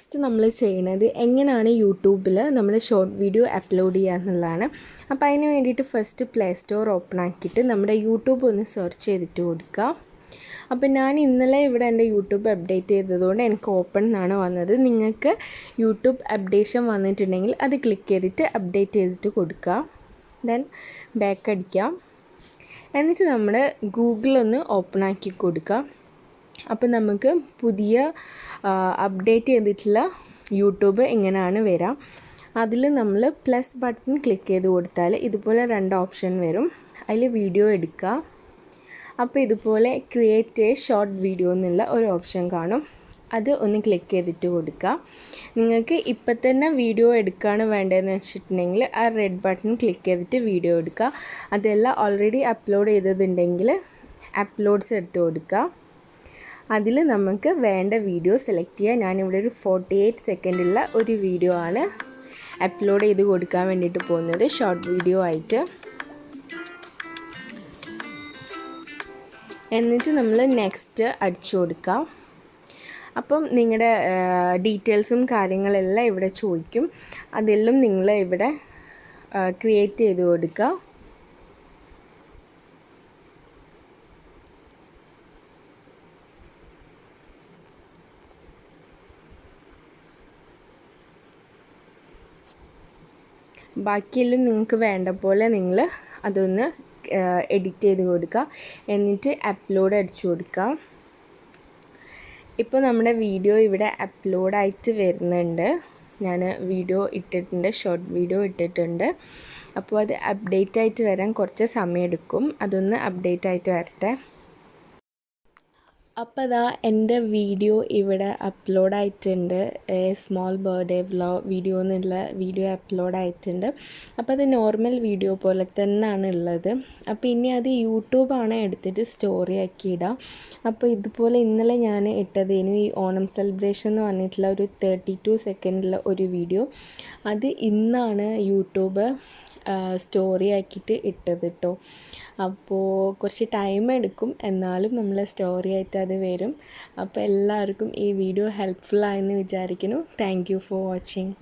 Next നമ്മൾ ചെയ്യുന്നത് എങ്ങനെയാണ് യൂട്യൂബിൽ നമ്മൾ ഷോർട്ട് വീഡിയോ അപ്ലോഡ് ചെയ്യുക എന്നുള്ളതാണ്. അപ്പോൾ അതിന് വേണ്ടിയിട്ട് ഫസ്റ്റ് പ്ലേ സ്റ്റോർ ഓപ്പൺ ആക്കിയിട്ട് നമ്മുടെ യൂട്യൂബ് ഒന്ന് സെർച്ച് ചെയ്തിട്ട് കൊടുക്കുക. അപ്പോൾ ഞാൻ ഇന്നലെ ഇവിടെ എൻ്റെ യൂട്യൂബ് അപ്ഡേറ്റ് ചെയ്തതുകൊണ്ട് എനിക്ക് ഓപ്പൺ എന്നാണ് വന്നത്. നിങ്ങൾക്ക് യൂട്യൂബ് അപ്ഡേഷൻ വന്നിട്ടുണ്ടെങ്കിൽ അത് ക്ലിക്ക് ചെയ്തിട്ട് അപ്ഡേറ്റ് ചെയ്തിട്ട് കൊടുക്കുക. ദെൻ ബാക്ക് അടിക്കുക. എന്നിട്ട് നമ്മൾ ഗൂഗിളൊന്ന് ഓപ്പൺ ആക്കി കൊടുക്കുക. അപ്പോൾ നമുക്ക് പുതിയ അപ്ഡേറ്റ് ചെയ്തിട്ടുള്ള യൂട്യൂബ് ഇങ്ങനെയാണ് വരാം. അതിൽ നമ്മൾ പ്ലസ് ബട്ടൺ ക്ലിക്ക് ചെയ്ത് കൊടുത്താൽ ഇതുപോലെ 2 ഓപ്ഷൻ വരും. അതിൽ വീഡിയോ എടുക്കുക. അപ്പോൾ ഇതുപോലെ ക്രിയേറ്റ് എ ഷോർട്ട് വീഡിയോ എന്നുള്ള ഒരു ഓപ്ഷൻ കാണും. അത് ഒന്ന് ക്ലിക്ക് ചെയ്തിട്ട് കൊടുക്കുക. നിങ്ങൾക്ക് ഇപ്പം തന്നെ വീഡിയോ എടുക്കുകയാണ് വേണ്ടതെന്ന് വെച്ചിട്ടുണ്ടെങ്കിൽ ആ റെഡ് ബട്ടൺ ക്ലിക്ക് ചെയ്തിട്ട് വീഡിയോ എടുക്കുക. അതെല്ലാം ഓൾറെഡി അപ്ലോഡ് ചെയ്തതുണ്ടെങ്കിൽ അപ്ലോഡ്സ് എടുത്ത് കൊടുക്കുക. അതിൽ നമുക്ക് വേണ്ട വീഡിയോ സെലക്ട് ചെയ്യുക. ഞാനിവിടെ ഒരു 48 സെക്കൻഡുള്ള ഒരു വീഡിയോ ആണ് അപ്ലോഡ് ചെയ്ത് കൊടുക്കാൻ വേണ്ടിയിട്ട് പോകുന്നത്, ഷോർട്ട് വീഡിയോ ആയിട്ട്. എന്നിട്ട് നമ്മൾ നെക്സ്റ്റ് അടിച്ചു കൊടുക്കാം. അപ്പം നിങ്ങളുടെ ഡീറ്റെയിൽസും കാര്യങ്ങളെല്ലാം ഇവിടെ ചോദിക്കും. അതെല്ലാം നിങ്ങൾ ഇവിടെ ക്രിയേറ്റ് ചെയ്ത് കൊടുക്കുക. ബാക്കിയെല്ലാം നിങ്ങൾക്ക് വേണ്ട പോലെ നിങ്ങൾ അതൊന്ന് എഡിറ്റ് ചെയ്ത് കൊടുക്കുക. എന്നിട്ട് അപ്ലോഡ് അടിച്ചു കൊടുക്കുക. ഇപ്പോൾ നമ്മുടെ വീഡിയോ ഇവിടെ അപ്ലോഡായിട്ട് വരുന്നുണ്ട്. ഞാൻ വീഡിയോ ഇട്ടിട്ടുണ്ട്, ഷോർട്ട് വീഡിയോ ഇട്ടിട്ടുണ്ട്. അപ്പോൾ അത് അപ്ഡേറ്റ് ആയിട്ട് വരാൻ കുറച്ച് സമയം എടുക്കും. അതൊന്ന് അപ്ഡേറ്റ് ആയിട്ട് വരട്ടെ. അപ്പോൾ അതാ എൻ്റെ വീഡിയോ ഇവിടെ അപ്ലോഡായിട്ടുണ്ട്. സ്മോൾ ബർത്ത്ഡേ വീഡിയോ എന്നുള്ള വീഡിയോ അപ്ലോഡായിട്ടുണ്ട്. അപ്പോൾ അത് നോർമൽ വീഡിയോ പോലെ തന്നെയാണ് ഉള്ളത്. അപ്പോൾ ഇനി അത് യൂട്യൂബാണ് എടുത്തിട്ട് സ്റ്റോറി ആക്കി ഇടാം. അപ്പോൾ ഇതുപോലെ ഇന്നലെ ഞാൻ ഇട്ടതേനു ഈ ഓണം സെലിബ്രേഷൻ എന്ന് പറഞ്ഞിട്ടുള്ള ഒരു 32 സെക്കൻഡിലുള്ള ഒരു വീഡിയോ. അത് ഇന്നാണ് യൂട്യൂബ് സ്റ്റോറി ആക്കിയിട്ട് ഇട്ടത് കേട്ടോ. അപ്പോൾ കുറച്ച് ടൈം എടുക്കും, എന്നാലും നമ്മൾ സ്റ്റോറി ആയിട്ട് അത് വരും. അപ്പോൾ എല്ലാവർക്കും ഈ വീഡിയോ ഹെൽപ്ഫുൾ ആയെന്ന് വിചാരിക്കുന്നു. Thank you for watching.